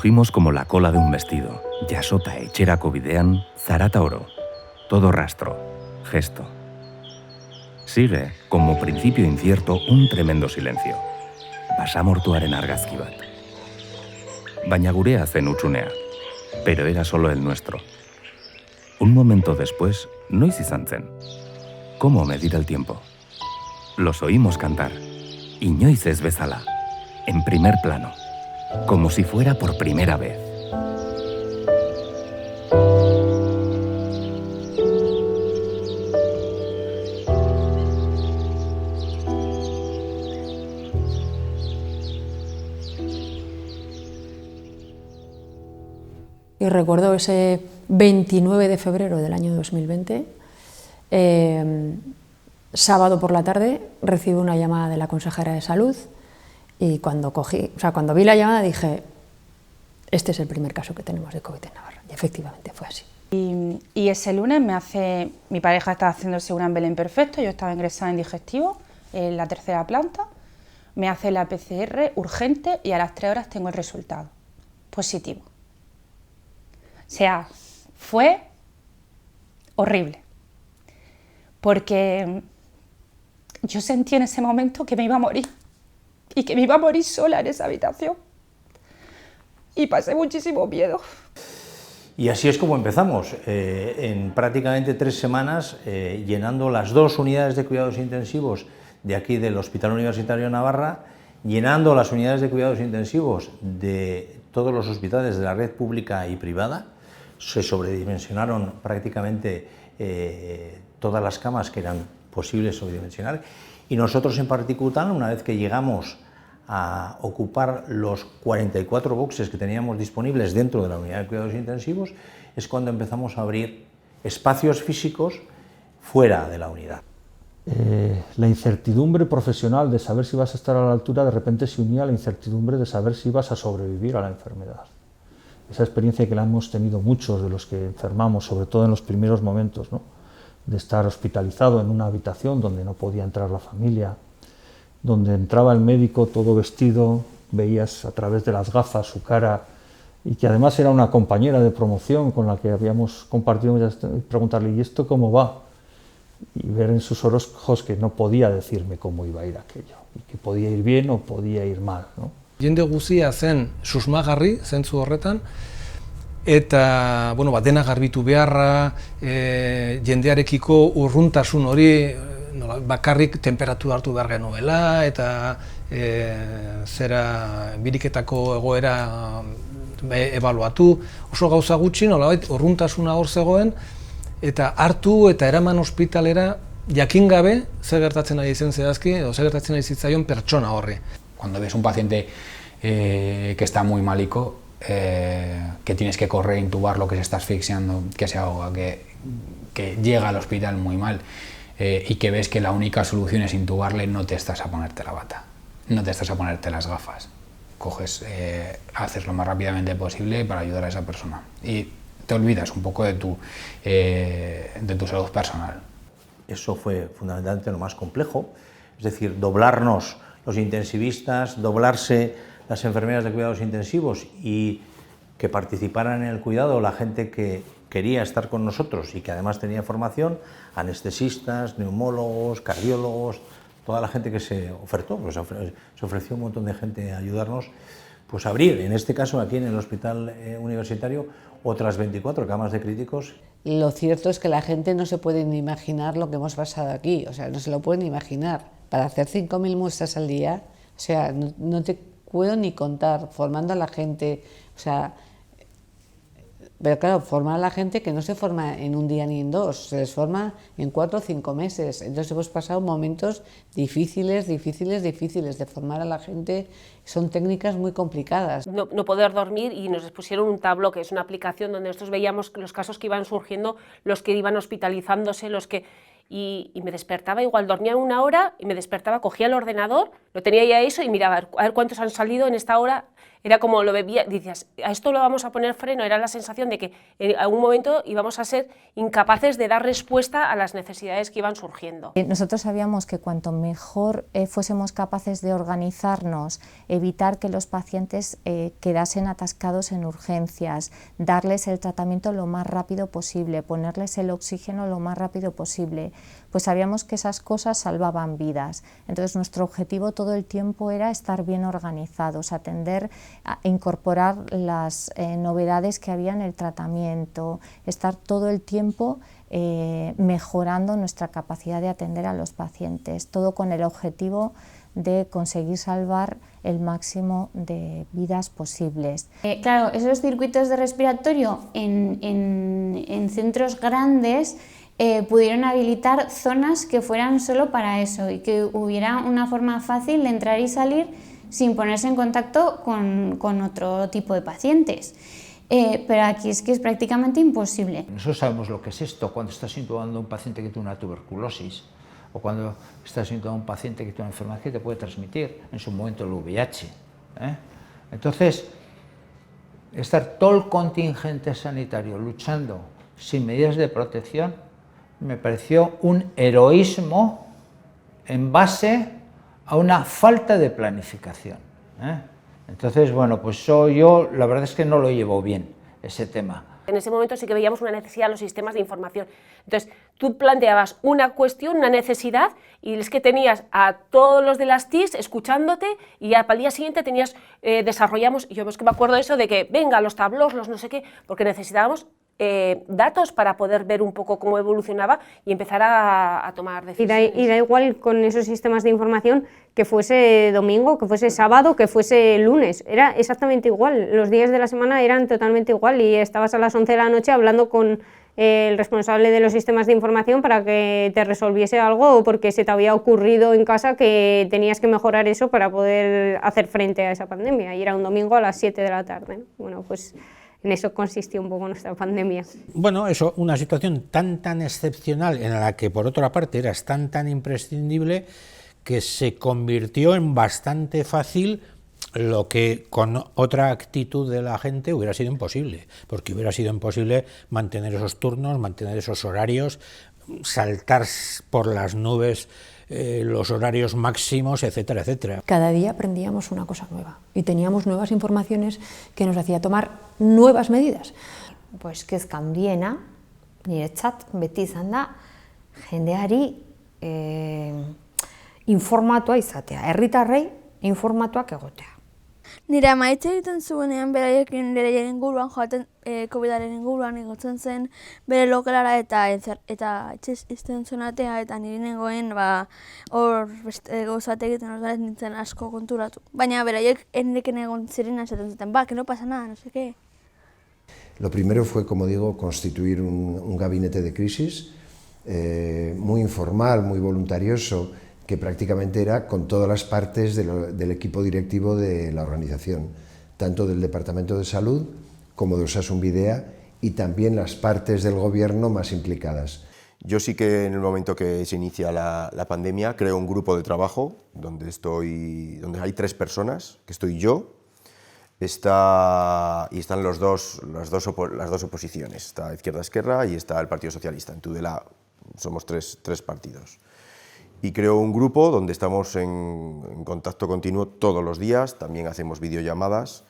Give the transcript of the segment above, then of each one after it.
Cogimos como la cola de un vestido, jasota etxerako bidean, zarata oro. Todo rastro, gesto. Sigue, como principio incierto, un tremendo silencio. Basamortuaren argazki bat. Baina gurea zen hutsunea, pero era solo el nuestro. Un momento después, noiz izan zen. ¿Cómo medir el tiempo? Los oímos cantar, inoiz ez bezala, en primer plano, como si fuera por primera vez. Y recuerdo ese 29 de febrero del año 2020, sábado por la tarde, recibí una llamada de la consejera de Salud y cuando vi la llamada dije, este es el primer caso que tenemos de COVID en Navarra, y efectivamente fue así. Y ese lunes mi pareja estaba haciéndose un Belén perfecto, yo estaba ingresada en digestivo, en la tercera planta, me hace la PCR urgente y a las 3 horas tengo el resultado, positivo. O sea, fue horrible, porque yo sentí en ese momento que me iba a morir, y que me iba a morir sola en esa habitación, y pasé muchísimo miedo. Y así es como empezamos, en prácticamente 3 semanas, llenando las 2 unidades de cuidados intensivos de aquí del Hospital Universitario de Navarra, llenando las unidades de cuidados intensivos de todos los hospitales de la red pública y privada. Se sobredimensionaron prácticamente todas las camas que eran posibles sobredimensionar, y nosotros en particular, una vez que llegamos a ocupar los 44 boxes que teníamos disponibles dentro de la unidad de cuidados intensivos, es cuando empezamos a abrir espacios físicos fuera de la unidad. La incertidumbre profesional de saber si vas a estar a la altura de repente se unía a la incertidumbre de saber si vas a sobrevivir a la enfermedad. Esa experiencia que la hemos tenido muchos de los que enfermamos, sobre todo en los primeros momentos, ¿no? De estar hospitalizado en una habitación donde no podía entrar la familia, donde entraba el médico todo vestido, veías a través de las gafas su cara, y que además era una compañera de promoción con la que habíamos compartido, y preguntarle, ¿y esto cómo va? Y ver en sus ojos que no podía decirme cómo iba a ir aquello, y que podía ir bien o podía ir mal, ¿no? Jende guzia zen susmagarri, zentzu horretan, eta dena garbitu beharra, jendearekiko urruntasun hori, bakarrik temperatura hartu behar genuela, eta biriketako egoera ebaluatu, oso gauza gutxi, nolabait urruntasuna hor zegoen, eta hartu eta eraman ospitalera jakin gabe zer gertatzen ari zen zehazki, edo zer gertatzen ari zitzaion pertsona horri. Cuando ves un paciente que está muy malico, que tienes que correr, intubarlo, que se está asfixiando, que se ahoga, que llega al hospital muy mal, y que ves que la única solución es intubarle, no te estás a ponerte la bata, no te estás a ponerte las gafas. Coges, haces lo más rápidamente posible para ayudar a esa persona y te olvidas un poco de tu salud personal. Eso fue fundamentalmente lo más complejo, es decir, doblarnos los intensivistas, doblarse las enfermeras de cuidados intensivos y que participaran en el cuidado la gente que quería estar con nosotros y que además tenía formación, anestesistas, neumólogos, cardiólogos, toda la gente que se ofertó, pues se ofreció un montón de gente a ayudarnos, pues a abrir, en este caso aquí en el Hospital Universitario, otras 24 camas de críticos. Lo cierto es que la gente no se puede ni imaginar lo que hemos pasado aquí, o sea, no se lo pueden imaginar. Para hacer 5.000 muestras al día, o sea, no te puedo ni contar, formando a la gente, o sea, pero claro, formar a la gente que no se forma en un día ni en 2, se les forma en 4 o 5 meses. Entonces hemos pasado momentos difíciles de formar a la gente, son técnicas muy complicadas. No poder dormir, y nos pusieron un Tableau, que es una aplicación donde nosotros veíamos los casos que iban surgiendo, los que iban hospitalizándose, y me despertaba igual, dormía 1 hora y me despertaba, cogía el ordenador, lo tenía ya eso y miraba a ver cuántos han salido en esta hora era como lo bebía, decías, a esto lo vamos a poner freno, era la sensación de que en algún momento íbamos a ser incapaces de dar respuesta a las necesidades que iban surgiendo. Nosotros sabíamos que cuanto mejor fuésemos capaces de organizarnos, evitar que los pacientes quedasen atascados en urgencias, darles el tratamiento lo más rápido posible, ponerles el oxígeno lo más rápido posible, pues sabíamos que esas cosas salvaban vidas. Entonces nuestro objetivo todo el tiempo era estar bien organizados, atender, incorporar las novedades que había en el tratamiento, estar todo el tiempo mejorando nuestra capacidad de atender a los pacientes, todo con el objetivo de conseguir salvar el máximo de vidas posibles. Claro, esos circuitos de respiratorio en centros grandes pudieron habilitar zonas que fueran solo para eso y que hubiera una forma fácil de entrar y salir sin ponerse en contacto con otro tipo de pacientes. Pero aquí es que es prácticamente imposible. Nosotros sabemos lo que es esto cuando estás intubando a un paciente que tiene una tuberculosis o cuando estás intubando a un paciente que tiene una enfermedad que te puede transmitir en su momento el VIH. Entonces, estar todo el contingente sanitario luchando sin medidas de protección me pareció un heroísmo en base a una falta de planificación. Entonces, bueno, pues yo la verdad es que no lo llevo bien, ese tema. En ese momento sí que veíamos una necesidad de los sistemas de información. Entonces, tú planteabas una cuestión, una necesidad, y es que tenías a todos los de las TICs escuchándote, y ya para el día siguiente tenías, desarrollamos, y yo es que me acuerdo de eso, de que venga, los tablos, los no sé qué, porque necesitábamos datos para poder ver un poco cómo evolucionaba y empezar a tomar decisiones. Y da igual con esos sistemas de información que fuese domingo, que fuese sábado, que fuese lunes, era exactamente igual, los días de la semana eran totalmente igual y estabas a las 11 de la noche hablando con el responsable de los sistemas de información para que te resolviese algo o porque se te había ocurrido en casa que tenías que mejorar eso para poder hacer frente a esa pandemia y era un domingo a las 7 de la tarde. Bueno, pues en eso consistió un poco nuestra pandemia. Bueno, eso, una situación tan excepcional en la que por otra parte eras tan imprescindible que se convirtió en bastante fácil lo que con otra actitud de la gente hubiera sido imposible, porque hubiera sido imposible mantener esos turnos, mantener esos horarios, saltar por las nubes los horarios máximos, etcétera, etcétera. Cada día aprendíamos una cosa nueva y teníamos nuevas informaciones que nos hacía tomar nuevas medidas. Pues kezkan biena, niretzat beti izan da, jendeari informatua izatea, herritarrei informatuak egotea. Nire ama hitz egiten zuenean beraiekin beraien inguruan joaten COVID-aren inguruan igotzen zen bere lokelara eta etxez izten zuen atea eta niri nengoen hor gauzat egiten orduan nintzen asko konturatu. Baina beraiek nirekin egon ziren esaten zuten, que no pasa nada, no sé qué. Lo primero fue, como digo, constituir un gabinete de crisis muy informal, muy voluntarioso, que prácticamente era con todas las partes del equipo directivo de la organización, tanto del Departamento de Salud como de Osasun Bidea y también las partes del gobierno más implicadas. Yo sí que en el momento que se inicia la pandemia creo un grupo de trabajo donde hay 3 personas, que estoy yo, y están las dos oposiciones, está Izquierda-Esquerra y está el Partido Socialista. En Tudela somos tres partidos. Y creo un grupo donde estamos en contacto continuo todos los días, también hacemos videollamadas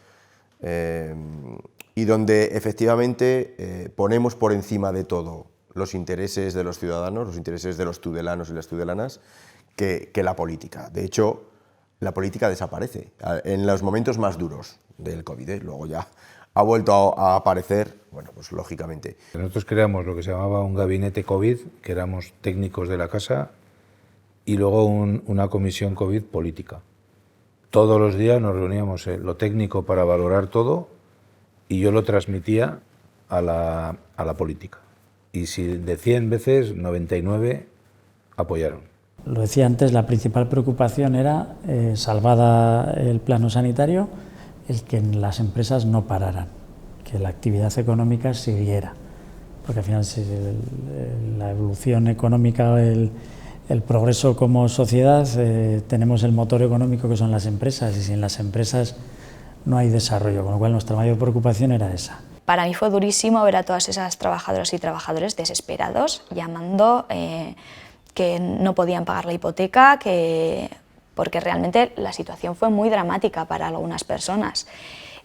y donde efectivamente ponemos por encima de todo los intereses de los ciudadanos, los intereses de los tudelanos y las tudelanas, que la política. De hecho, la política desaparece en los momentos más duros del COVID, luego ya ha vuelto a aparecer, bueno, pues lógicamente. Nosotros creamos lo que se llamaba un gabinete COVID, que éramos técnicos de la casa, y luego una comisión COVID política. Todos los días nos reuníamos lo técnico para valorar todo y yo lo transmitía a la política. Y si de 100 veces, 99 apoyaron. Lo decía antes, la principal preocupación era, salvada el plano sanitario, el que las empresas no pararan, que la actividad económica siguiera. Porque al final la evolución económica, el progreso como sociedad, tenemos el motor económico que son las empresas y sin las empresas no hay desarrollo, con lo cual nuestra mayor preocupación era esa. Para mí fue durísimo ver a todas esas trabajadoras y trabajadores desesperados, llamando que no podían pagar la hipoteca, porque realmente la situación fue muy dramática para algunas personas.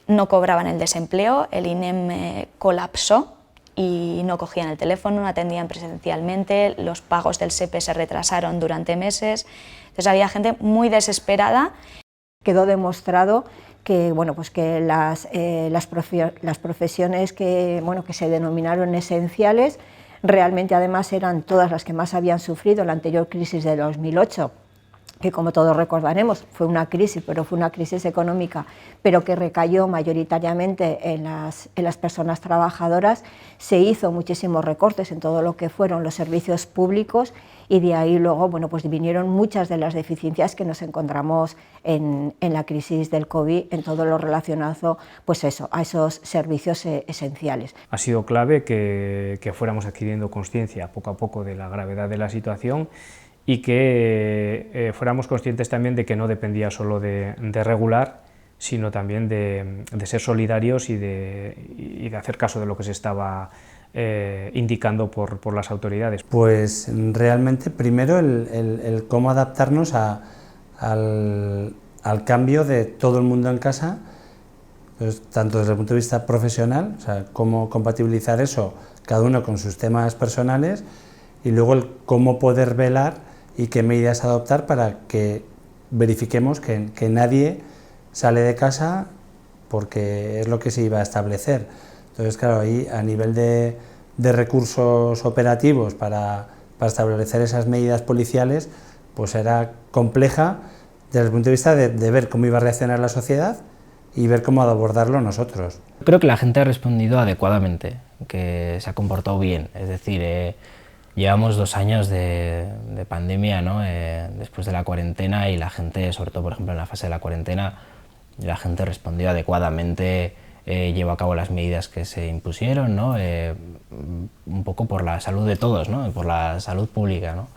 No cobraban el desempleo, el INEM colapsó y no cogían el teléfono, no atendían presencialmente, los pagos del SEPE se retrasaron durante meses. Entonces había gente muy desesperada. Quedó demostrado que, bueno, pues que las profesiones que se denominaron esenciales realmente además eran todas las que más habían sufrido la anterior crisis de 2008, que como todos recordaremos fue una crisis, pero fue una crisis económica, pero que recayó mayoritariamente en las personas trabajadoras. Se hizo muchísimos recortes en todo lo que fueron los servicios públicos y de ahí luego, bueno, pues vinieron muchas de las deficiencias que nos encontramos en la crisis del COVID, en todo lo relacionado pues eso, a esos servicios esenciales. Ha sido clave que fuéramos adquiriendo conciencia poco a poco de la gravedad de la situación y que fuéramos conscientes también de que no dependía solo de regular, sino también de ser solidarios y de hacer caso de lo que se estaba indicando por las autoridades. Pues realmente primero el cómo adaptarnos al cambio de todo el mundo en casa, pues, tanto desde el punto de vista profesional, o sea, cómo compatibilizar eso, cada uno con sus temas personales, y luego el cómo poder velar y qué medidas adoptar para que verifiquemos que nadie sale de casa porque es lo que se iba a establecer. Entonces, claro, ahí a nivel de recursos operativos para establecer esas medidas policiales, pues era compleja desde el punto de vista de ver cómo iba a reaccionar la sociedad y ver cómo abordarlo nosotros. Creo que la gente ha respondido adecuadamente, que se ha comportado bien, es decir, llevamos 2 años de pandemia, ¿no? Después de la cuarentena, y la gente, sobre todo por ejemplo en la fase de la cuarentena, la gente respondió adecuadamente, llevó a cabo las medidas que se impusieron, ¿no? Un poco por la salud de todos, ¿no? Por la salud pública, ¿no?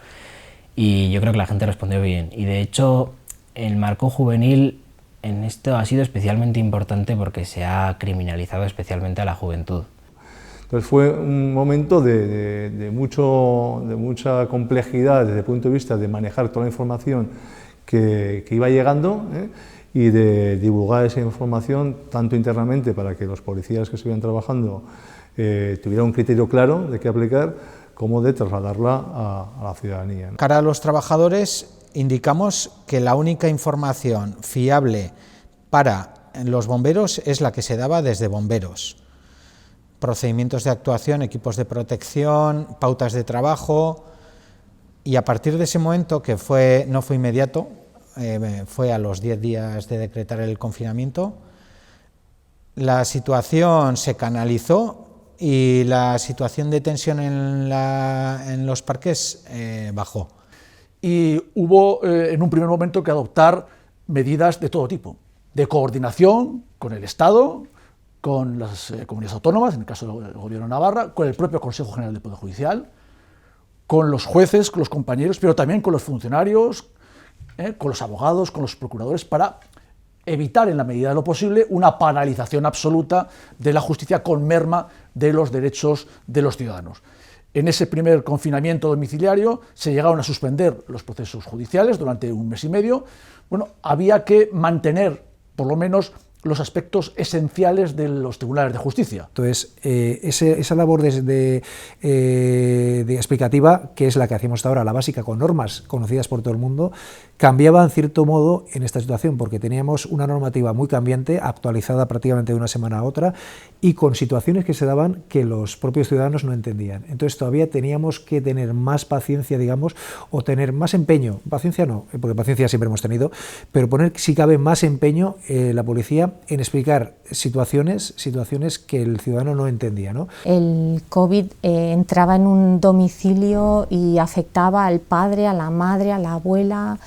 Y yo creo que la gente respondió bien, y de hecho el marco juvenil en esto ha sido especialmente importante porque se ha criminalizado especialmente a la juventud. Entonces fue un momento de mucha complejidad desde el punto de vista de manejar toda la información que iba llegando, y de divulgar esa información tanto internamente para que los policías que estuvieran trabajando tuvieran un criterio claro de qué aplicar, como de trasladarla a la ciudadanía. Cara a los trabajadores indicamos que la única información fiable para los bomberos es la que se daba desde bomberos. Procedimientos de actuación, equipos de protección, pautas de trabajo, y a partir de ese momento, que no fue inmediato, fue a los 10 días de decretar el confinamiento, la situación se canalizó y la situación de tensión en los parques bajó. Y hubo en un primer momento que adoptar medidas de todo tipo, de coordinación con el Estado, con las comunidades autónomas, en el caso del Gobierno de Navarra, con el propio Consejo General del Poder Judicial, con los jueces, con los compañeros, pero también con los funcionarios, con los abogados, con los procuradores, para evitar en la medida de lo posible una paralización absoluta de la justicia con merma de los derechos de los ciudadanos. En ese primer confinamiento domiciliario se llegaron a suspender los procesos judiciales durante 1 mes y medio. Bueno, había que mantener por lo menos los aspectos esenciales de los tribunales de justicia. Entonces, esa labor de explicativa, que es la que hacemos hasta ahora, la básica, con normas conocidas por todo el mundo, cambiaba en cierto modo en esta situación, porque teníamos una normativa muy cambiante, actualizada prácticamente de una semana a otra, y con situaciones que se daban que los propios ciudadanos no entendían. Entonces todavía teníamos que tener más paciencia, digamos, o tener más empeño, paciencia no, porque paciencia siempre hemos tenido, pero poner, si cabe, más empeño la policía en explicar situaciones que el ciudadano no entendía, ¿no? El COVID entraba en un domicilio y afectaba al padre, a la madre, a la abuela,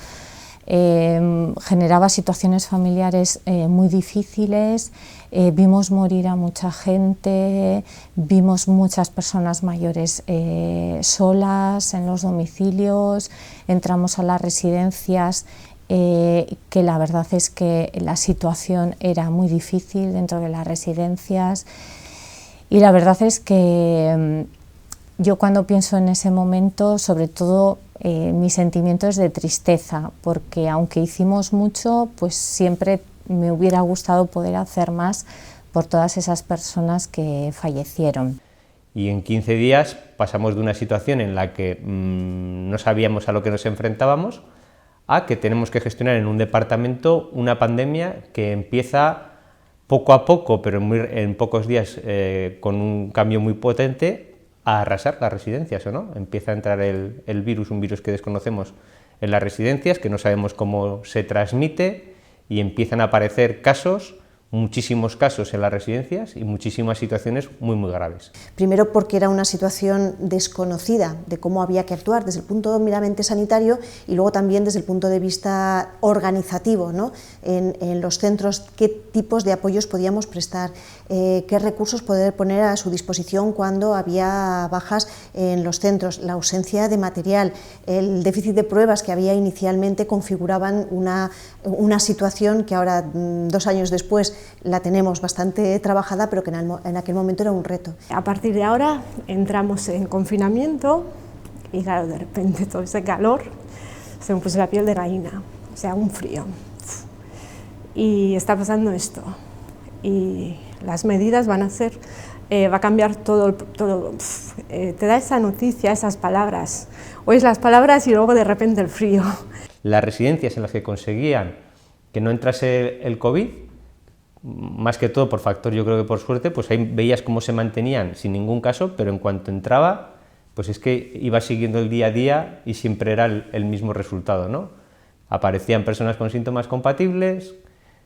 generaba situaciones familiares muy difíciles, vimos morir a mucha gente, vimos muchas personas mayores solas en los domicilios, entramos a las residencias que la verdad es que la situación era muy difícil dentro de las residencias, y la verdad es que yo cuando pienso en ese momento, sobre todo mi sentimiento es de tristeza, porque aunque hicimos mucho, pues siempre me hubiera gustado poder hacer más por todas esas personas que fallecieron. Y en 15 días pasamos de una situación en la que no sabíamos a lo que nos enfrentábamos a que tenemos que gestionar en un departamento una pandemia que empieza poco a poco, pero en pocos días, con un cambio muy potente, a arrasar las residencias, ¿o no? Empieza a entrar el virus, un virus que desconocemos en las residencias, que no sabemos cómo se transmite, y empiezan a aparecer casos, muchísimos casos en las residencias y muchísimas situaciones muy graves. Primero porque era una situación desconocida de cómo había que actuar desde el punto meramente sanitario y luego también desde el punto de vista organizativo, ¿no? En los centros, qué tipos de apoyos podíamos prestar, qué recursos poder poner a su disposición cuando había bajas en los centros, la ausencia de material, el déficit de pruebas que había inicialmente configuraban una situación que ahora, 2 años después, la tenemos bastante trabajada, pero que en aquel momento era un reto. A partir de ahora entramos en confinamiento y claro, de repente todo ese calor se me puso la piel de gallina, o sea, un frío. Y está pasando esto, y las medidas van a ser, va a cambiar todo, te da esa noticia, esas palabras, oyes las palabras y luego de repente el frío. Las residencias en las que conseguían que no entrase el COVID, más que todo por factor, yo creo que por suerte, pues ahí veías cómo se mantenían sin ningún caso, pero en cuanto entraba, pues es que iba siguiendo el día a día y siempre era el mismo resultado, ¿no? Aparecían personas con síntomas compatibles,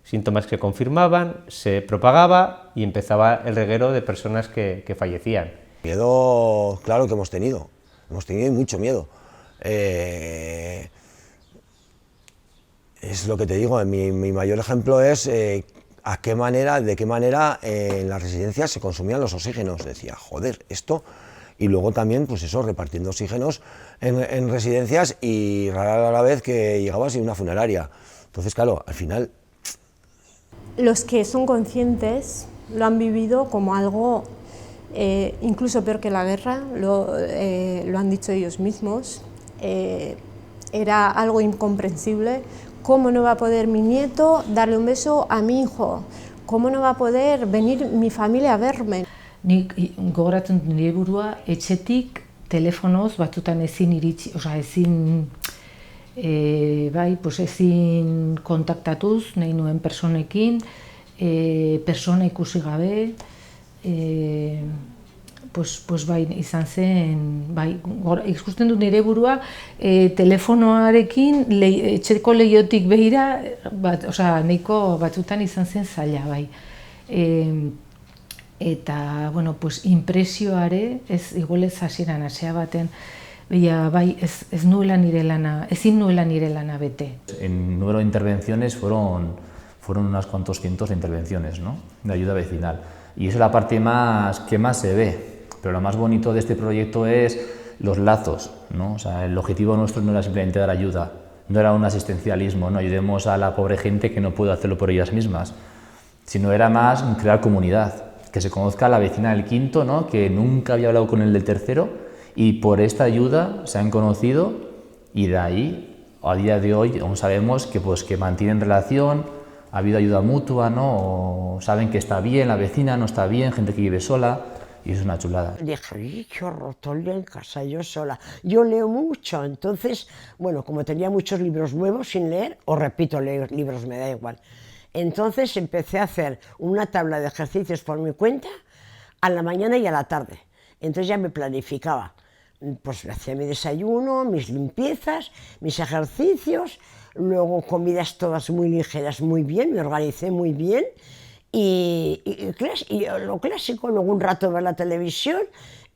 síntomas que confirmaban, se propagaba y empezaba el reguero de personas que fallecían. Miedo, claro que hemos tenido mucho miedo. Es lo que te digo, mi mayor ejemplo es de qué manera en las residencias se consumían los oxígenos. Decía, joder, esto, y luego también, pues eso, repartiendo oxígenos en residencias, y rara la vez que llegabas a una funeraria. Entonces, claro, al final... Los que son conscientes lo han vivido como algo incluso peor que la guerra, lo han dicho ellos mismos, era algo incomprensible. ¿Cómo no va a poder mi nieto darle un beso a mi hijo? ¿Cómo no va a poder venir mi familia a verme? Nik gogoratzen dut nire burua etxetik telefonoz batzutan ezin iritsi, osea ezin ezin kontaktatuz nahi nuen personekin, persona ikusi gabe, pues bai, izan zen, bai, ikusten dut nire burua telefonoarekin etxeko leihotik behira, osea, nahiko batzutan izan zen zaila, bai. Eta, bueno, pues impresioare, igual ez hasieran hasea baten, bai, ezin nuela nire lana bete. En número de intervenciones fueron unos cuantos cientos de intervenciones, ¿no?, de ayuda vecinal. Y eso es la parte que más se ve. Pero lo más bonito de este proyecto es los lazos, ¿no? O sea, el objetivo nuestro no era simplemente dar ayuda, no era un asistencialismo, no ayudemos a la pobre gente que no puede hacerlo por ellas mismas, sino era más crear comunidad, que se conozca a la vecina del quinto, ¿no?, que nunca había hablado con el del tercero, y por esta ayuda se han conocido, y de ahí, a día de hoy, aún sabemos que mantienen relación, ha habido ayuda mutua, ¿no?, o saben que está bien la vecina, no está bien, gente que vive sola. Y es una chulada. Dije, qué horror, todo el día en casa, yo sola. Yo leo mucho, entonces, bueno, como tenía muchos libros nuevos sin leer, o repito libros, me da igual. Entonces empecé a hacer una tabla de ejercicios por mi cuenta a la mañana y a la tarde. Entonces ya me planificaba. Pues hacía mi desayuno, mis limpiezas, mis ejercicios, luego comidas todas muy ligeras, muy bien, me organicé muy bien. Y lo clásico, luego un rato ver la televisión,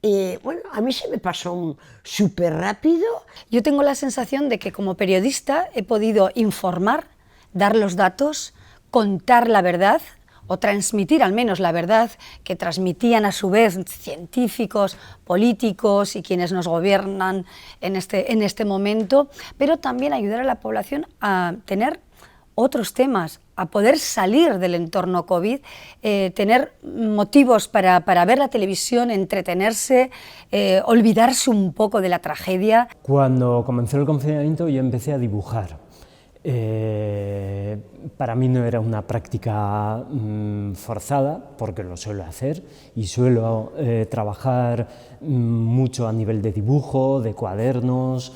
y bueno, a mí se me pasó súper rápido. Yo tengo la sensación de que como periodista he podido informar, dar los datos, contar la verdad, o transmitir al menos la verdad que transmitían a su vez científicos, políticos y quienes nos gobiernan en este momento, pero también ayudar a la población a tener otros temas, a poder salir del entorno COVID, tener motivos para ver la televisión, entretenerse, olvidarse un poco de la tragedia. Cuando comenzó el confinamiento yo empecé a dibujar. Para mí no era una práctica forzada, porque lo suelo hacer y suelo trabajar mucho a nivel de dibujo, de cuadernos,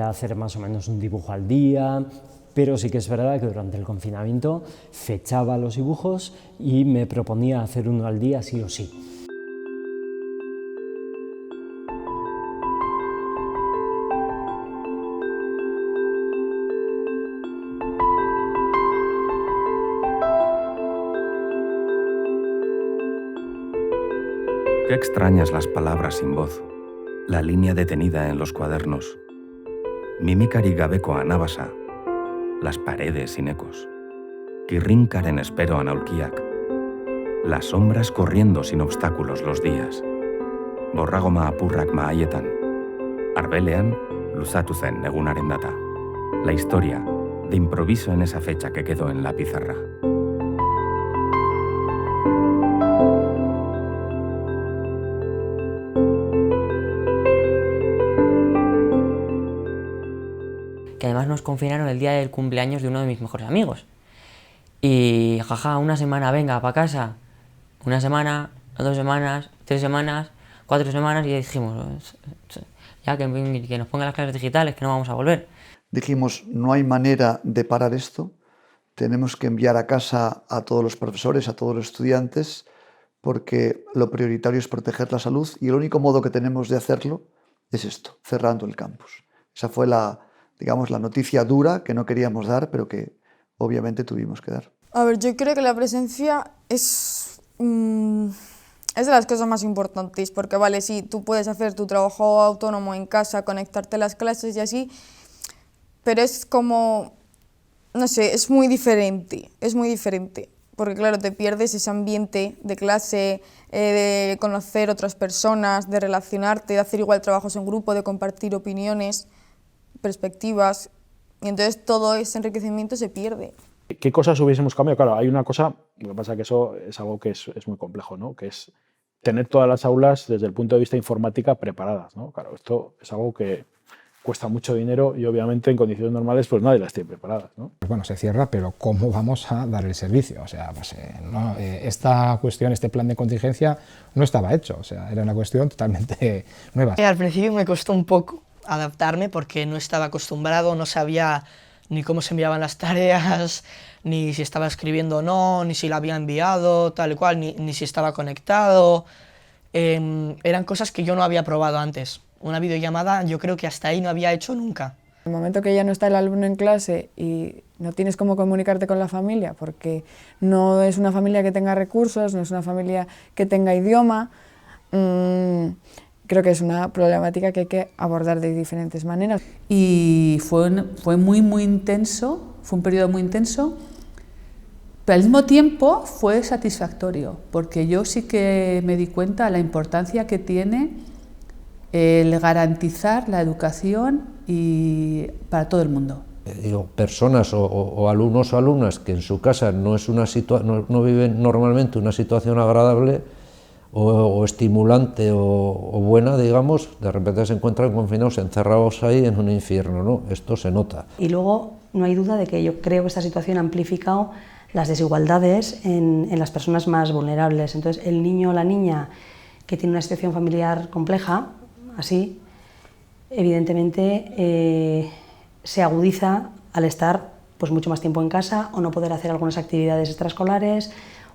hacer más o menos un dibujo al día. Pero sí que es verdad que durante el confinamiento fechaba los dibujos y me proponía hacer uno al día sí o sí. Qué extrañas las palabras sin voz, la línea detenida en los cuadernos. Mimikari gabeko anabasa, las paredes sin ecos. Kirrinkaren esperoan aulkiak, las sombras corriendo sin obstáculos los días. Borragoma apurrak mahaietan, arbelean luzatu zen egunaren data. La historia de improviso en esa fecha que quedó en la pizarra. Que además nos confinaron el día del cumpleaños de uno de mis mejores amigos. Y jaja, una semana, venga, para casa. Una semana, 2 semanas, 3 semanas, 4 semanas y ya dijimos, ya que nos pongan las clases digitales, que no vamos a volver. Dijimos, no hay manera de parar esto, tenemos que enviar a casa a todos los profesores, a todos los estudiantes, porque lo prioritario es proteger la salud y el único modo que tenemos de hacerlo es esto, cerrando el campus. Esa fue la noticia dura que no queríamos dar, pero que obviamente tuvimos que dar. A ver, yo creo que la presencia es de las cosas más importantes, porque vale, sí, tú puedes hacer tu trabajo autónomo en casa, conectarte a las clases y así, pero es como, no sé, es muy diferente, porque claro, te pierdes ese ambiente de clase, de conocer otras personas, de relacionarte, de hacer igual trabajos en grupo, de compartir opiniones, perspectivas, y entonces todo ese enriquecimiento se pierde. ¿Qué cosas hubiésemos cambiado? Claro, hay una cosa, lo que pasa es que eso es algo que es muy complejo, ¿no? Que es tener todas las aulas desde el punto de vista informática preparadas, ¿no? Claro, esto es algo que cuesta mucho dinero y obviamente en condiciones normales pues nadie las tiene preparadas, ¿no? Pues bueno, se cierra, pero ¿cómo vamos a dar el servicio? O sea, pues, esta cuestión, este plan de contingencia no estaba hecho, o sea, era una cuestión totalmente nueva. Al principio me costó un poco adaptarme porque no estaba acostumbrado, no sabía ni cómo se enviaban las tareas, ni si estaba escribiendo o no, ni si la había enviado, tal y cual, ni si estaba conectado. Eran cosas que yo no había probado antes. Una videollamada yo creo que hasta ahí no había hecho nunca. El momento que ya no está el alumno en clase y no tienes cómo comunicarte con la familia, porque no es una familia que tenga recursos, no es una familia que tenga idioma, creo que es una problemática que hay que abordar de diferentes maneras. Y fue muy intenso, fue un periodo muy intenso, pero al mismo tiempo fue satisfactorio, porque yo sí que me di cuenta de la importancia que tiene el garantizar la educación para todo el mundo. Digo, personas o alumnos o alumnas que en su casa no viven normalmente una situación agradable o estimulante o buena, digamos, de repente se encuentran confinados, encerrados ahí en un infierno, ¿no? Esto se nota. Y luego no hay duda de que yo creo que esta situación ha amplificado las desigualdades en las personas más vulnerables. Entonces, el niño o la niña que tiene una situación familiar compleja, así, evidentemente se agudiza al estar pues, mucho más tiempo en casa o no poder hacer algunas actividades extraescolares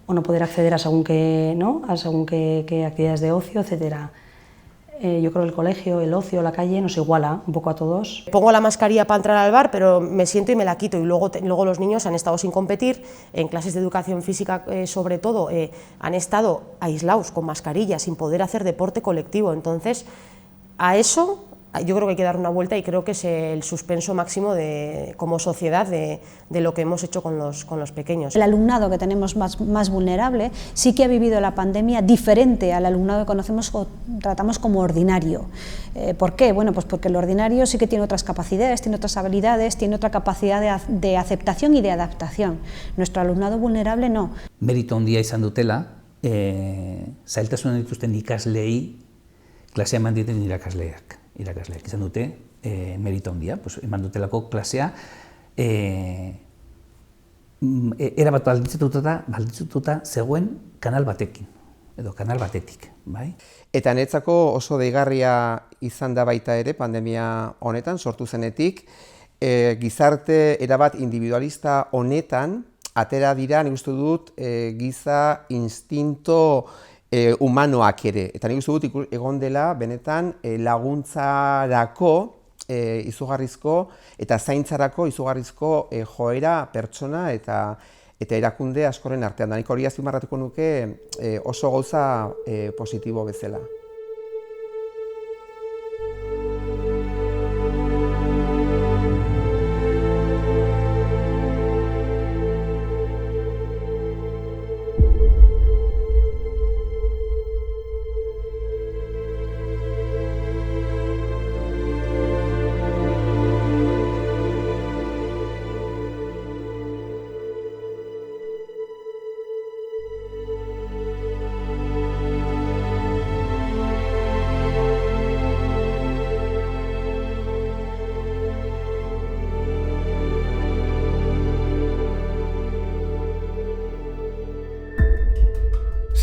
o no poder acceder a según qué actividades de ocio, etc. Yo creo que el colegio, el ocio, la calle nos iguala un poco a todos. Pongo la mascarilla para entrar al bar, pero me siento y me la quito, y luego los niños han estado sin competir, en clases de educación física sobre todo, han estado aislados con mascarilla, sin poder hacer deporte colectivo. Entonces, a eso yo creo que hay que dar una vuelta y creo que es el suspenso máximo como sociedad de lo que hemos hecho con los pequeños. El alumnado que tenemos más vulnerable sí que ha vivido la pandemia diferente al alumnado que conocemos o tratamos como ordinario. ¿Por qué? Bueno, pues porque el ordinario sí que tiene otras capacidades, tiene otras habilidades, tiene otra capacidad de aceptación y de adaptación. Nuestro alumnado vulnerable no. Merito handia izan dutela, zailtasunak dituzten ikaslei klasea eman dieten irakasleak izan dute merito handia, pues eman dutelako klasea erabat baldintzatuta zegoen kanal batekin, edo kanal batetik, bai? Eta niretzako oso deigarria izan da baita ere pandemia honetan, sortu zenetik, gizarte erabat individualista honetan, atera dira, nik uste dut, giza instinto humanoak ere. Eta nik uste dut egon dela, benetan, laguntzarako izugarrizko eta zaintzarako izugarrizko joera pertsona eta erakunde askoren artean. Nik hori azpimarratuko nuke oso gauza positibo bezala.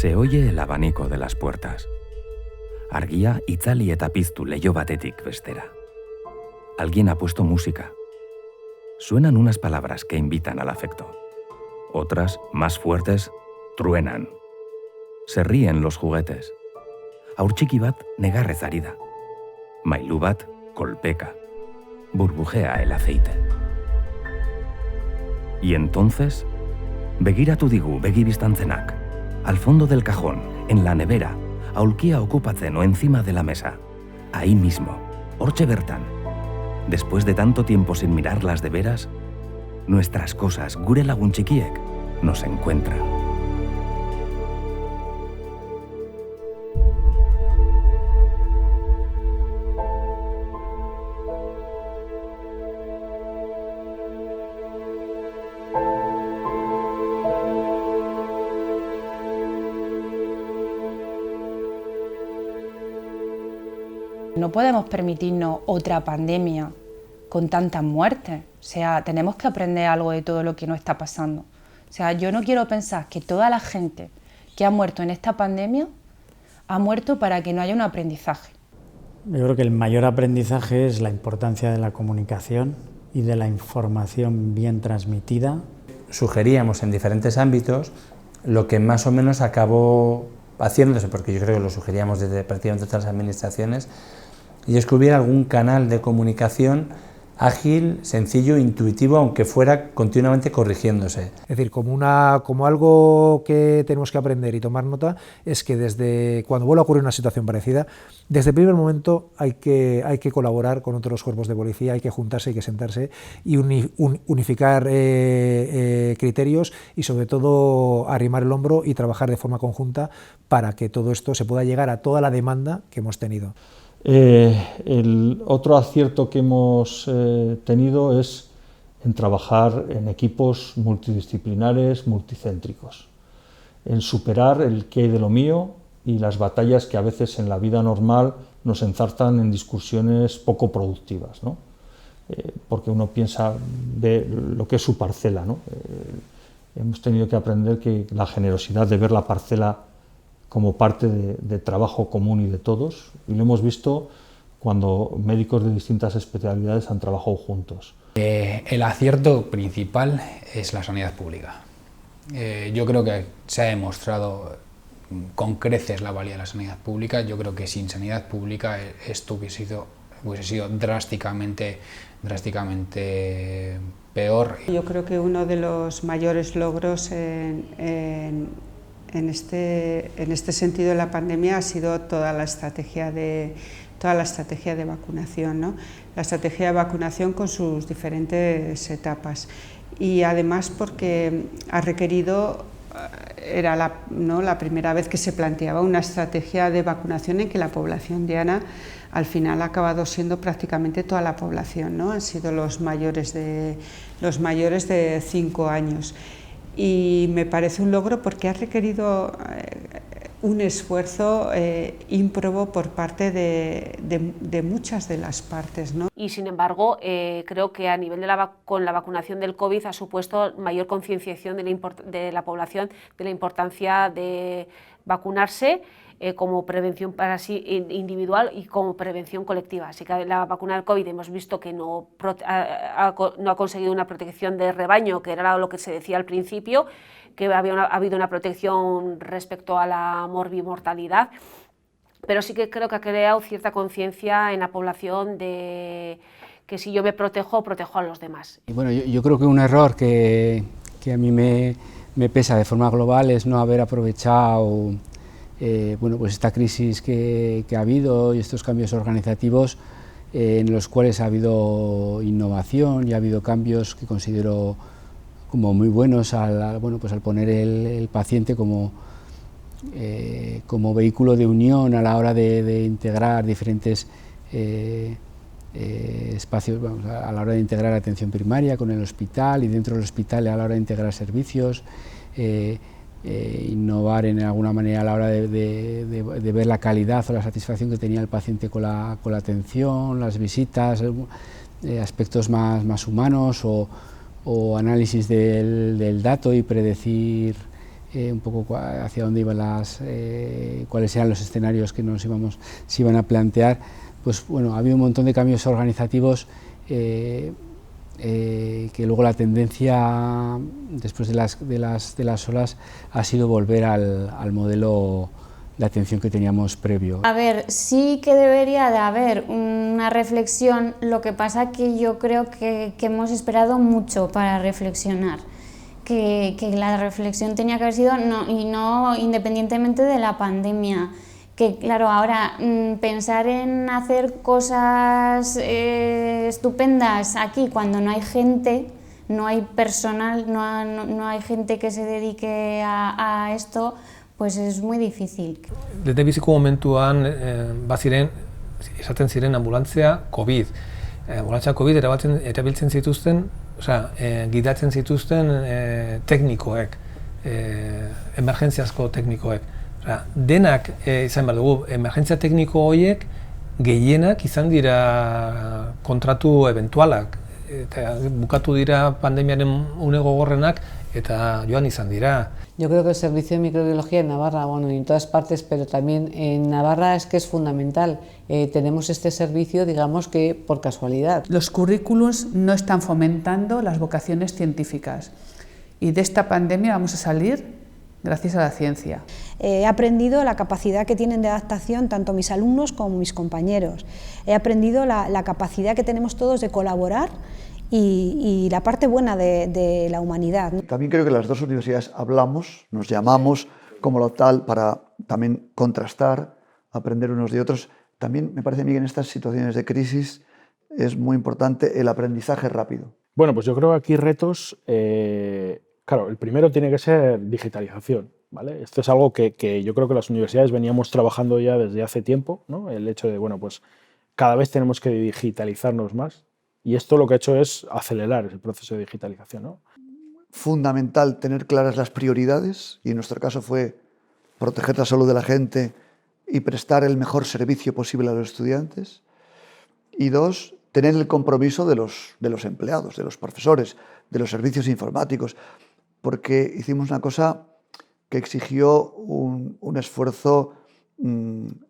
Se oye el abanico de las puertas. Argia itzali eta piztu leiho batetik bestera. Alguien ha puesto música. Suenan unas palabras que invitan al afecto. Otras, más fuertes, truenan. Se ríen los juguetes. Haur txiki bat negarrez ari da. Mailu bat kolpeka. Burbujea el aceite. Y entonces, begiratu digu begi biztantzenak. Al fondo del cajón, en la nevera, aulkia okupatzen o encima de la mesa. Ahí mismo, hortxe bertan. Después de tanto tiempo sin mirarlas de veras, nuestras cosas, gure lagun txikiek, nos encuentran. No podemos permitirnos otra pandemia con tantas muertes. O sea, tenemos que aprender algo de todo lo que nos está pasando. O sea, yo no quiero pensar que toda la gente que ha muerto en esta pandemia ha muerto para que no haya un aprendizaje. Yo creo que el mayor aprendizaje es la importancia de la comunicación y de la información bien transmitida. Sugeríamos en diferentes ámbitos lo que más o menos acabó haciéndose, porque yo creo que lo sugeríamos desde prácticamente todas las administraciones, y es que hubiera algún canal de comunicación ágil, sencillo, intuitivo, aunque fuera continuamente corrigiéndose. Es decir, como algo que tenemos que aprender y tomar nota es que desde cuando vuelva a ocurrir una situación parecida, desde el primer momento hay que colaborar con otros cuerpos de policía, hay que juntarse, hay que sentarse y unificar criterios y sobre todo arrimar el hombro y trabajar de forma conjunta para que todo esto se pueda llegar a toda la demanda que hemos tenido. El otro acierto que hemos tenido es en trabajar en equipos multidisciplinares, multicéntricos, en superar el qué hay de lo mío y las batallas que a veces en la vida normal nos enzarzan en discusiones poco productivas, ¿no? Porque uno piensa de lo que es su parcela, ¿no? Hemos tenido que aprender que la generosidad de ver la parcela como parte de trabajo común y de todos, y lo hemos visto cuando médicos de distintas especialidades han trabajado juntos. El acierto principal es la sanidad pública. Yo creo que se ha demostrado con creces la valía de la sanidad pública. Yo creo que sin sanidad pública esto hubiese sido drásticamente peor. Yo creo que uno de los mayores logros en este sentido de la pandemia ha sido toda la estrategia de toda la estrategia de vacunación, ¿no? La estrategia de vacunación con sus diferentes etapas. Y además porque ha requerido, era la primera vez que se planteaba una estrategia de vacunación en que la población diana al final ha acabado siendo prácticamente toda la población, ¿no? Han sido los mayores de 5 años. Y me parece un logro porque ha requerido un esfuerzo ímprobo por parte de muchas de las partes, ¿no? Y sin embargo, creo que a nivel con la vacunación del COVID ha supuesto mayor concienciación de la población de la importancia de vacunarse como prevención para sí individual y como prevención colectiva. Así que la vacuna del COVID hemos visto que no ha conseguido una protección de rebaño, que era lo que se decía al principio, que ha habido una protección respecto a la morbimortalidad, pero sí que creo que ha creado cierta conciencia en la población de que si yo me protejo, protejo a los demás. Y bueno, yo creo que un error que a mí me pesa de forma global es no haber aprovechado bueno, pues esta crisis que ha habido y estos cambios organizativos en los cuales ha habido innovación y ha habido cambios que considero como muy buenos al poner el paciente como vehículo de unión a la hora de integrar diferentes espacios, a la hora de integrar atención primaria con el hospital y dentro del hospital a la hora de integrar servicios, innovar en alguna manera a la hora de ver la calidad o la satisfacción que tenía el paciente con la atención, las visitas, aspectos más humanos o análisis del dato y predecir un poco hacia dónde iban cuáles eran los escenarios que se iban a plantear. Pues bueno, ha habido un montón de cambios organizativos que luego la tendencia después de las olas ha sido volver al modelo de atención que teníamos previo. A ver, sí que debería de haber una reflexión, lo que pasa que yo creo que hemos esperado mucho para reflexionar, que la reflexión tenía que haber sido no independientemente de la pandemia. Que claro, ahora pensar en hacer cosas estupendas aquí cuando no hay gente, no hay personal, no hay gente que se dedique a esto, pues es muy difícil. Lehendabiziko momentuan esaten ziren ambulantzia COVID. Ambulantzia COVID erabiltzen zituzten, gidatzen zituzten teknikoek, emergentziazko teknikoek. Denak izan behar dugu, emergentzia tekniko horiek gehienak izan dira kontratu eventualak, eta bukatu dira pandemiaren une gogorrenak eta joan izan dira. Yo creo que el servicio de microbiología en Navarra, bueno, y en todas partes, pero también en Navarra es que es fundamental. Tenemos este servicio, digamos que por casualidad. Los currículums no están fomentando las vocaciones científicas y de esta pandemia vamos a salir gracias a la ciencia. He aprendido la capacidad que tienen de adaptación tanto mis alumnos como mis compañeros. He aprendido la capacidad que tenemos todos de colaborar y la parte buena de la humanidad. También creo que las dos universidades hablamos, nos llamamos como lo tal para también contrastar, aprender unos de otros. También me parece a mí que en estas situaciones de crisis es muy importante el aprendizaje rápido. Bueno, pues yo creo que aquí retos... Claro, el primero tiene que ser digitalización, ¿vale? Esto es algo que yo creo que las universidades veníamos trabajando ya desde hace tiempo, ¿no? El hecho de, bueno, pues cada vez tenemos que digitalizarnos más y esto lo que ha hecho es acelerar ese proceso de digitalización, ¿no? Fundamental tener claras las prioridades y en nuestro caso fue proteger la salud de la gente y prestar el mejor servicio posible a los estudiantes. Y dos, tener el compromiso de los empleados, de los profesores, de los servicios informáticos, porque hicimos una cosa que exigió un esfuerzo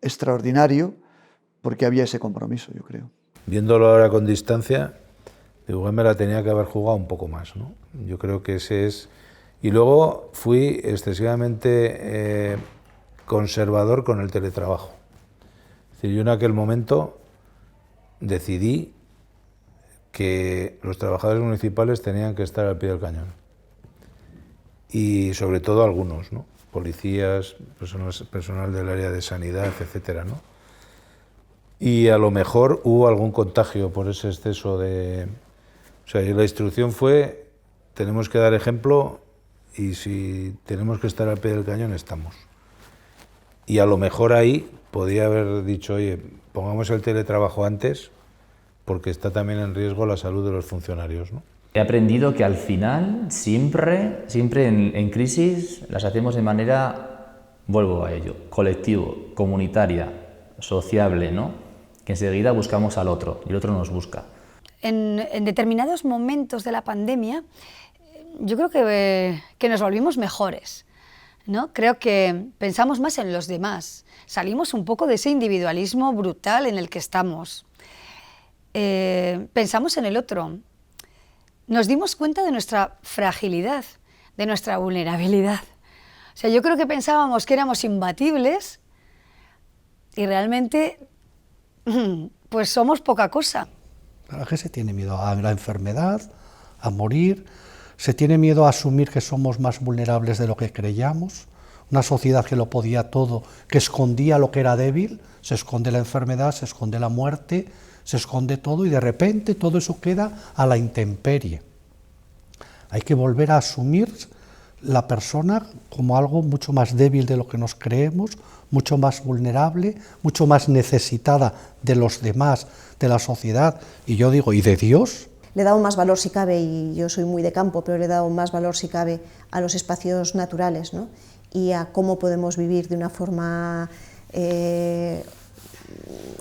extraordinario, porque había ese compromiso, yo creo. Viéndolo ahora con distancia, igual me la tenía que haber jugado un poco más, ¿no? Yo creo que ese es... Y luego fui excesivamente conservador con el teletrabajo. Es decir, yo en aquel momento decidí que los trabajadores municipales tenían que estar al pie del cañón. Y sobre todo algunos, ¿no? Policías, personal del área de sanidad, etcétera, ¿no? y a lo mejor hubo algún contagio por ese exceso de... O sea, la instrucción fue, tenemos que dar ejemplo y si tenemos que estar al pie del cañón, estamos. Y a lo mejor ahí podía haber dicho, oye, pongamos el teletrabajo antes porque está también en riesgo la salud de los funcionarios, ¿no? He aprendido que al final, siempre en crisis, las hacemos de manera, vuelvo a ello, colectivo, comunitaria, sociable, ¿no? Que enseguida buscamos al otro y el otro nos busca. En determinados momentos de la pandemia, yo creo que nos volvimos mejores, ¿no? Creo que pensamos más en los demás, salimos un poco de ese individualismo brutal en el que estamos. Pensamos en el otro. Nos dimos cuenta de nuestra fragilidad, de nuestra vulnerabilidad. O sea, yo creo que pensábamos que éramos imbatibles y realmente pues somos poca cosa. La gente se tiene miedo a la enfermedad, a morir, se tiene miedo a asumir que somos más vulnerables de lo que creíamos. Una sociedad que lo podía todo, que escondía lo que era débil, se esconde la enfermedad, se esconde la muerte, se esconde todo y de repente todo eso queda a la intemperie. Hay que volver a asumir la persona como algo mucho más débil de lo que nos creemos, mucho más vulnerable, mucho más necesitada de los demás, de la sociedad, y yo digo, ¿y de Dios? Le he dado más valor si cabe, y yo soy muy de campo, pero le he dado más valor si cabe a los espacios naturales, ¿no? Y a cómo podemos vivir de una forma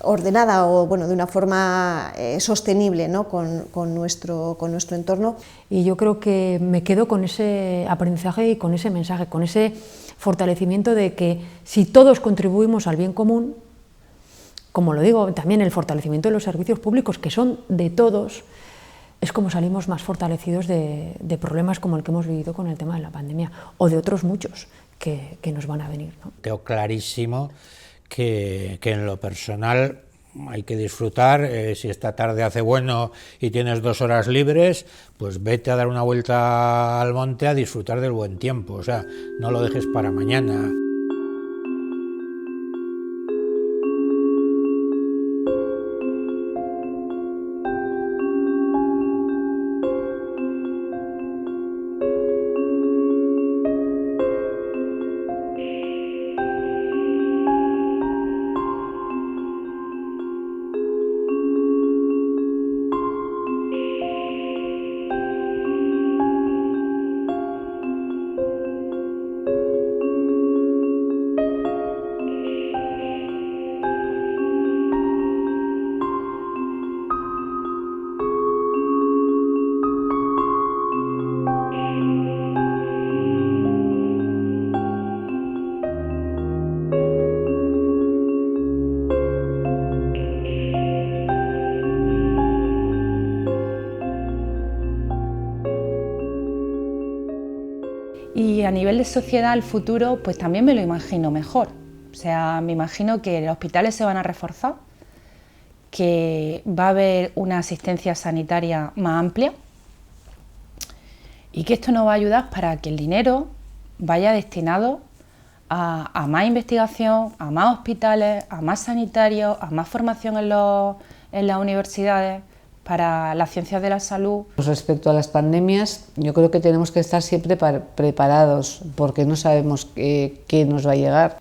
ordenada o bueno, de una forma sostenible, ¿no? con nuestro entorno. Y yo creo que me quedo con ese aprendizaje y con ese mensaje, con ese fortalecimiento de que si todos contribuimos al bien común, como lo digo, también el fortalecimiento de los servicios públicos, que son de todos, es como salimos más fortalecidos de problemas como el que hemos vivido con el tema de la pandemia, o de otros muchos que nos van a venir, ¿no? Tengo clarísimo que en lo personal hay que disfrutar, si esta tarde hace bueno y tienes 2 horas libres, pues vete a dar una vuelta al monte a disfrutar del buen tiempo, o sea, no lo dejes para mañana. Y a nivel de sociedad, el futuro, pues también me lo imagino mejor. O sea, me imagino que los hospitales se van a reforzar, que va a haber una asistencia sanitaria más amplia y que esto nos va a ayudar para que el dinero vaya destinado a más investigación, a más hospitales, a más sanitarios, a más formación en las universidades, para las ciencias de la salud. Respecto a las pandemias, yo creo que tenemos que estar siempre preparados, porque no sabemos qué nos va a llegar.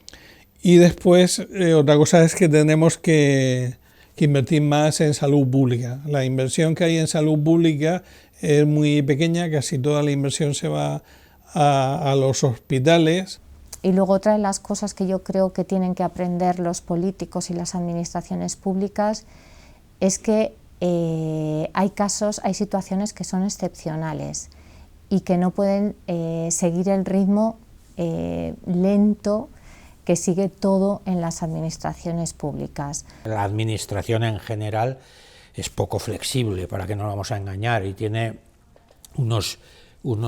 Y después, otra cosa es que tenemos que invertir más en salud pública. La inversión que hay en salud pública es muy pequeña, casi toda la inversión se va a los hospitales. Y luego otra de las cosas que yo creo que tienen que aprender los políticos y las administraciones públicas es que hay situaciones que son excepcionales y que no pueden seguir el ritmo lento que sigue todo en las administraciones públicas. La administración en general es poco flexible, para que no nos vamos a engañar, y tiene unos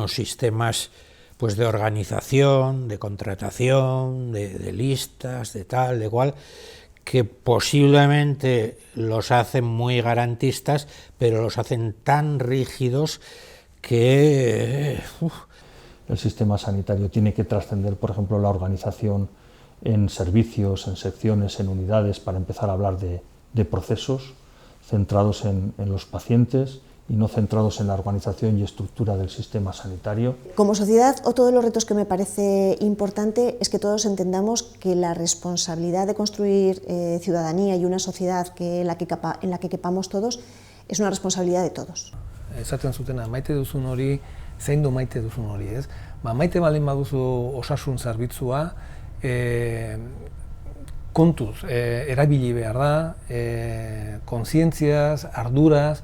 sistemas pues de organización, de contratación, de listas, de tal, de cual, que posiblemente los hacen muy garantistas, pero los hacen tan rígidos que... El sistema sanitario tiene que trascender, por ejemplo, la organización en servicios, en secciones, en unidades, para empezar a hablar de de procesos centrados en los pacientes y no centrados en la organización y estructura del sistema sanitario. Como sociedad, otro de los retos que me parece importante es que todos entendamos que la responsabilidad de construir ciudadanía y una sociedad en la que quepamos todos es una responsabilidad de todos. Esaten zutena, maite duzun hori, zein du maite duzun hori, ez? Maite baldin baduzu osasun zerbitzua, kontuz, erabili behar da, kontzientziaz, arduraz,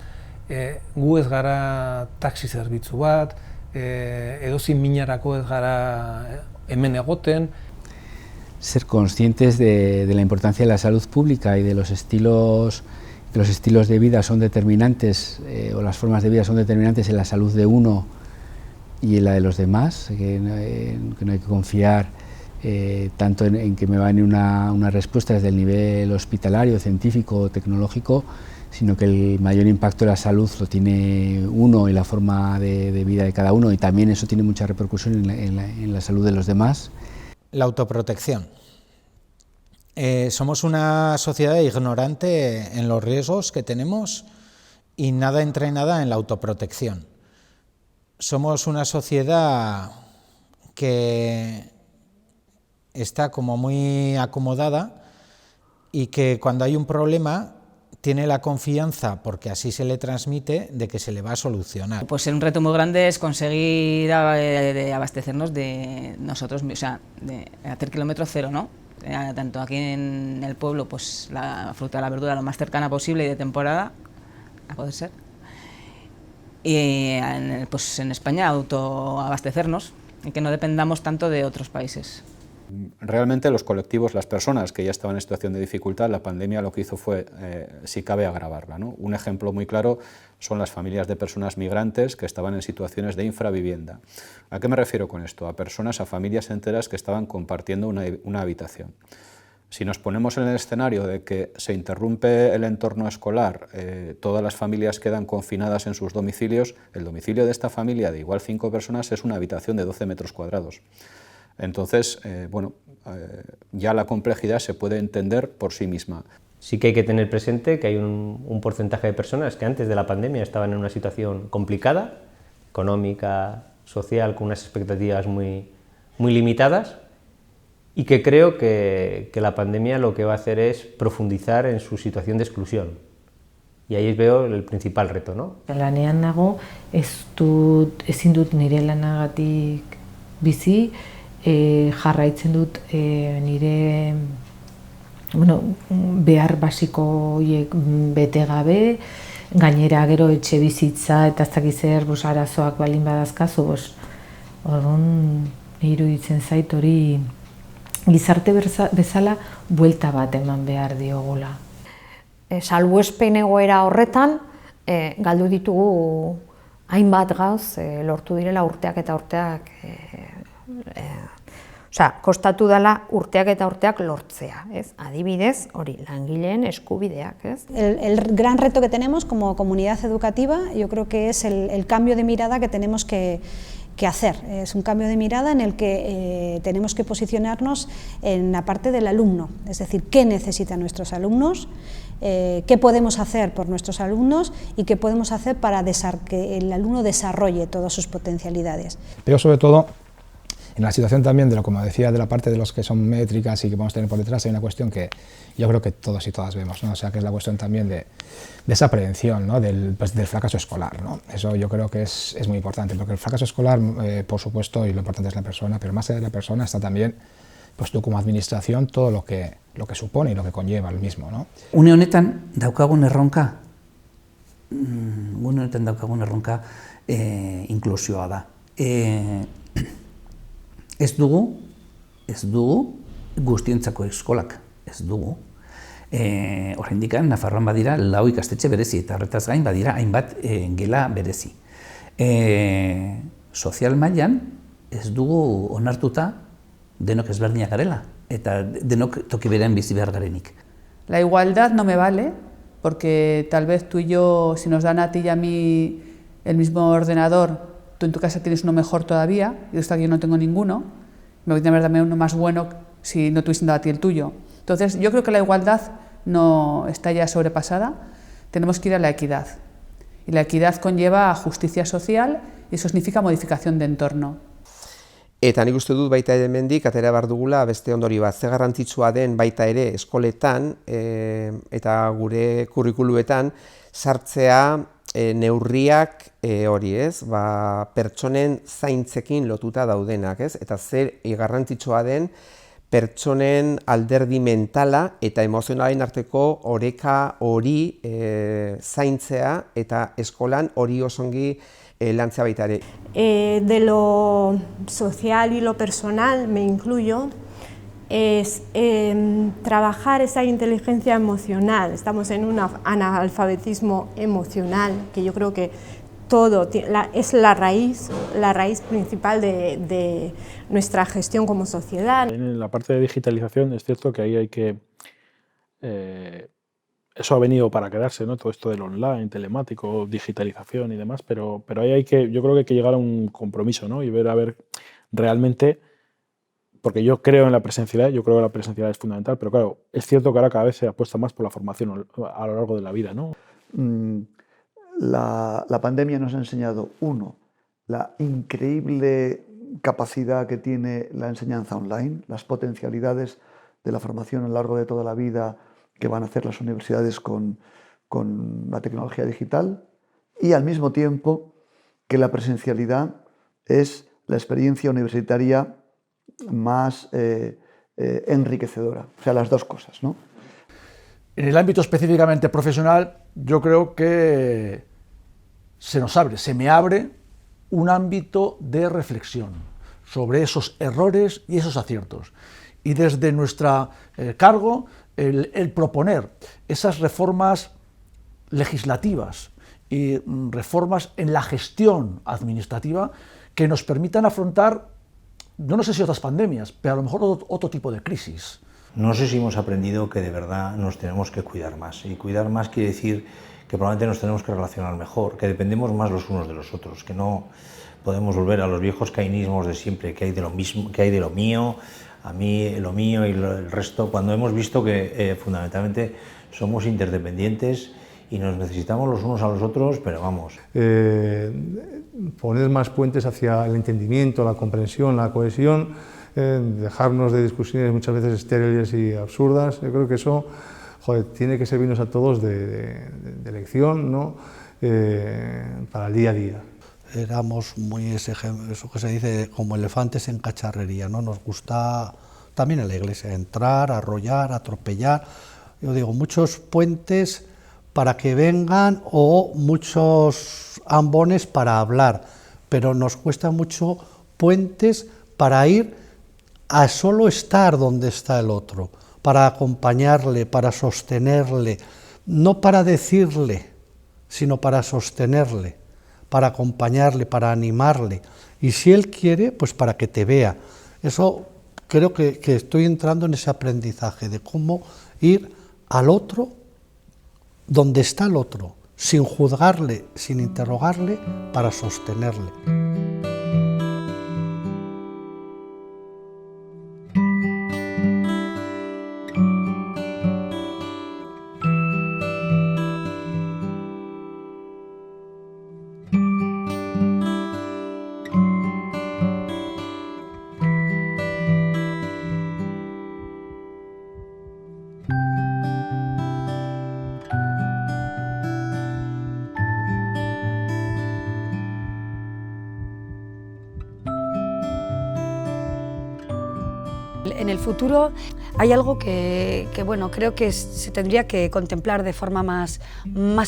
gu ez gara taxi zerbitzu bat, edozein minarako ez gara hemen egoten. Ser conscientes de la importancia de la salud pública y de los estilos de vida son determinantes, o las formas de vida son determinantes en la salud de uno y en la de los demás, que no hay que confiar tanto en que me va a venir una respuesta desde el nivel hospitalario, científico o tecnológico, sino que el mayor impacto de la salud lo tiene uno y la forma de vida de cada uno, y también eso tiene mucha repercusión en la salud de los demás. La autoprotección. Somos una sociedad ignorante en los riesgos que tenemos y nada entrenada en la autoprotección. Somos una sociedad que está como muy acomodada y que cuando hay un problema tiene la confianza, porque así se le transmite, de que se le va a solucionar. Pues un reto muy grande es conseguir abastecernos de nosotros, o sea, de hacer kilómetro cero, ¿no? Tanto aquí en el pueblo, pues la fruta, la verdura lo más cercana posible y de temporada, a poder ser. Y pues en España autoabastecernos y que no dependamos tanto de otros países. Realmente los colectivos, las personas que ya estaban en situación de dificultad, la pandemia lo que hizo fue, si cabe, agravarla, ¿no? Un ejemplo muy claro son las familias de personas migrantes que estaban en situaciones de infravivienda. ¿A qué me refiero con esto? A personas, a familias enteras que estaban compartiendo una habitación. Si nos ponemos en el escenario de que se interrumpe el entorno escolar, todas las familias quedan confinadas en sus domicilios, el domicilio de esta familia de igual 5 personas es una habitación de 12 metros cuadrados. Entonces, ya la complejidad se puede entender por sí misma. Sí que hay que tener presente que hay un porcentaje de personas que antes de la pandemia estaban en una situación complicada, económica, social, con unas expectativas muy limitadas, y que creo que la pandemia lo que va a hacer es profundizar en su situación de exclusión. Y ahí veo el principal reto, ¿no? Lanean nago, ezin dut nire lanagatik bizi, jarraitzen dut nire behar basiko horiek bete gabe, gainera gero etxe bizitza eta ez dakit zer arazoak balin badazkazu, orduan iruditzen zait hori gizarte bezala buelta bat eman behar diogula. Salbuespen egoera horretan galdu ditugu hainbat gauz lortu direla urteak eta urteak, kostatu dela urteak eta urteak lortzea, ez? Adibidez, hori, langileen eskubideak, ez? El gran reto que tenemos como comunidad educativa, yo creo que es el cambio de mirada que tenemos que hacer. Es un cambio de mirada en el que tenemos que posicionarnos en la parte del alumno, es decir, qué necesitan nuestros alumnos, qué podemos hacer por nuestros alumnos y qué podemos hacer para que el alumno desarrolle todas sus potencialidades. Pero sobre todo, en la situación también de lo, como decía, de la parte de los que son métricas y que podemos tener por detrás, hay una cuestión que yo creo que todos y todas vemos, ¿no? O sea, que es la cuestión también de esa prevención, ¿no? del fracaso escolar, ¿no? Eso yo creo que es muy importante, porque el fracaso escolar, por supuesto, y lo importante es la persona, pero más allá de la persona está también, pues tú como administración, todo lo que supone y lo que conlleva el mismo, ¿no? Une honetan daukagun erronka, inklusioa da. Ez dugu guztientzako eskolak, ez dugu. Oraindik Nafarroan badira 4 ikastetxe berezi, eta horretaz gain badira hainbat gela berezi. Sozial mailan ez dugu onartuta denok ezberdinak garela, eta denok toki berean bizi behar garenik. La igualdad no me vale, porque tal vez tú y yo, si nos dan a ti y a mí el mismo ordenador, tú en tu casa tienes uno mejor todavía, yo aquí no tengo ninguno, me voy a tener también uno más bueno si no tuviesen dado a ti el tuyo. Entonces, yo creo que la igualdad no está ya sobrepasada, tenemos que ir a la equidad. Y la equidad conlleva justicia social y eso significa modificación de entorno. Eta nik uste dut baita ere hemendik atera behar dugula beste ondori bat, ze garrantzitsua den baita ere eskoletan eta gure kurrikuluetan sartzea neurriak hori, ez? Pertsonen zaintzekin lotuta daudenak, ez? Eta zer garrantzitsua den pertsonen alderdi mentala eta emozionalen arteko oreka hori zaintzea eta eskolan hori osongi lantzea baita ere. De lo social y lo personal, me incluyo, es trabajar esa inteligencia emocional. Estamos en un analfabetismo emocional, que yo creo que todo es la raíz principal de nuestra gestión como sociedad. En la parte de digitalización es cierto que ahí hay que... eso ha venido para quedarse, ¿no? Todo esto del online, telemático, digitalización y demás, pero ahí hay que, yo creo que hay que llegar a un compromiso, ¿no? Y ver a ver realmente, porque yo creo en la presencialidad, yo creo que la presencialidad es fundamental, pero claro, es cierto que ahora cada vez se apuesta más por la formación a lo largo de la vida, ¿no? La pandemia nos ha enseñado, uno, la increíble capacidad que tiene la enseñanza online, las potencialidades de la formación a lo largo de toda la vida que van a hacer las universidades con la tecnología digital, y al mismo tiempo que la presencialidad es la experiencia universitaria más enriquecedora, o sea, las dos cosas, ¿no? En el ámbito específicamente profesional, yo creo que se me abre un ámbito de reflexión sobre esos errores y esos aciertos. Y desde nuestro cargo, el proponer esas reformas legislativas y reformas en la gestión administrativa que nos permitan afrontar, yo no sé si otras pandemias, pero a lo mejor otro tipo de crisis. No sé si hemos aprendido que de verdad nos tenemos que cuidar más. Y cuidar más quiere decir que probablemente nos tenemos que relacionar mejor, que dependemos más los unos de los otros, que no podemos volver a los viejos cainismos de siempre, que hay de lo mismo, que hay de lo mío, a mí lo mío y el resto, cuando hemos visto que fundamentalmente somos interdependientes y nos necesitamos los unos a los otros, pero vamos. Poner más puentes hacia el entendimiento, la comprensión, la cohesión, dejarnos de discusiones muchas veces estériles y absurdas. Yo creo que eso, joder, tiene que servirnos a todos de lección, ¿no? Para el día a día. Éramos muy eso que se dice como elefantes en cacharrería, ¿no? Nos gusta también en la iglesia entrar, arrollar, atropellar. Yo digo, muchos puentes para que vengan o muchos ambones para hablar, pero nos cuesta mucho puentes para ir a solo estar donde está el otro, para acompañarle, para sostenerle, no para decirle, sino para sostenerle, para acompañarle, para animarle, y si él quiere, pues para que te vea. Eso creo que estoy entrando en ese aprendizaje de cómo ir al otro, donde está el otro, sin juzgarle, sin interrogarle, para sostenerle. En el futuro hay algo que bueno, creo que se tendría que contemplar de forma más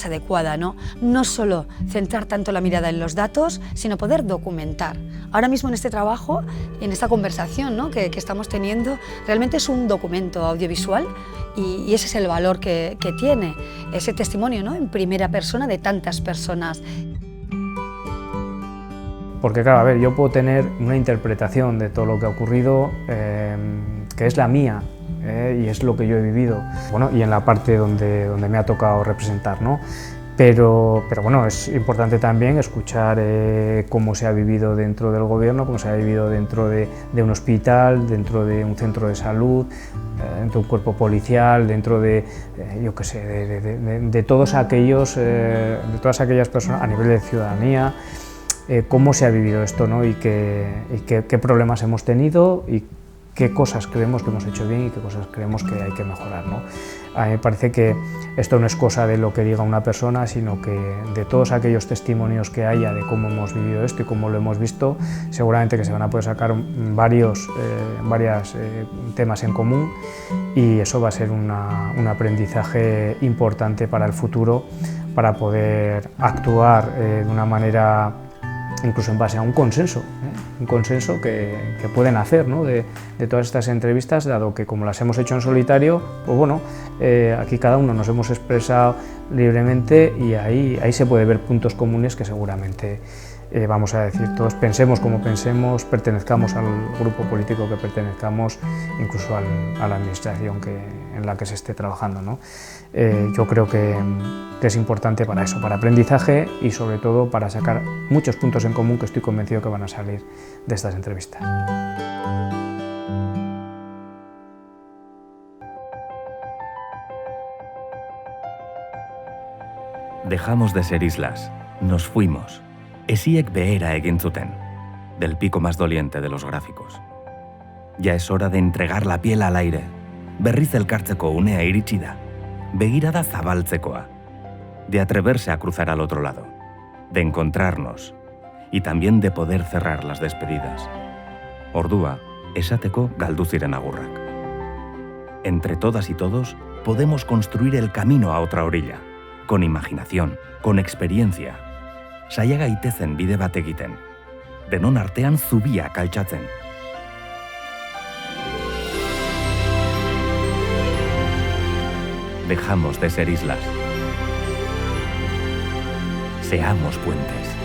adecuada, ¿no? No solo centrar tanto la mirada en los datos, sino poder documentar. Ahora mismo en este trabajo, en esta conversación, ¿no? que estamos teniendo, realmente es un documento audiovisual y ese es el valor que tiene, ese testimonio, ¿no? En primera persona de tantas personas. Porque claro, a ver, yo puedo tener una interpretación de todo lo que ha ocurrido que es la mía y es lo que yo he vivido. Bueno, y en la parte donde me ha tocado representar, ¿no? Pero bueno, es importante también escuchar cómo se ha vivido dentro del gobierno, cómo se ha vivido dentro de un hospital, dentro de un centro de salud, dentro de un cuerpo policial, dentro de, yo qué sé, de todas aquellas personas a nivel de ciudadanía, cómo se ha vivido esto, ¿no? y qué problemas hemos tenido y qué cosas creemos que hemos hecho bien y qué cosas creemos que hay que mejorar, ¿no? A mí me parece que esto no es cosa de lo que diga una persona, sino que de todos aquellos testimonios que haya de cómo hemos vivido esto y cómo lo hemos visto, seguramente que se van a poder sacar varios temas en común, y eso va a ser un aprendizaje importante para el futuro, para poder actuar de una manera incluso en base a un consenso que pueden hacer, ¿no? de todas estas entrevistas, dado que como las hemos hecho en solitario, pues bueno, aquí cada uno nos hemos expresado libremente y ahí se puede ver puntos comunes que seguramente vamos a decir todos, pensemos como pensemos, pertenezcamos al grupo político que pertenezcamos, incluso a la administración en la que se esté trabajando, ¿no? Yo creo que es importante para eso, para aprendizaje y sobre todo para sacar muchos puntos en común que estoy convencido que van a salir de estas entrevistas. Dejamos de ser islas, nos fuimos. Esiek behera egin zuten, del pico más doliente de los gráficos. Ya es hora de entregar la piel al aire. Berriz elkartzeko unea iritsi da. Begirada zabaltzekoa. De atreverse a cruzar al otro lado. De encontrarnos. Y también de poder cerrar las despedidas. Ordua, esateko galdu ziren agurrak. Entre todas y todos, podemos construir el camino a otra orilla. Con imaginación, con experiencia. Saia gaitezen bide bat egiten. Denon artean zubiak altxatzen. Dejamos de ser islas. Seamos puentes.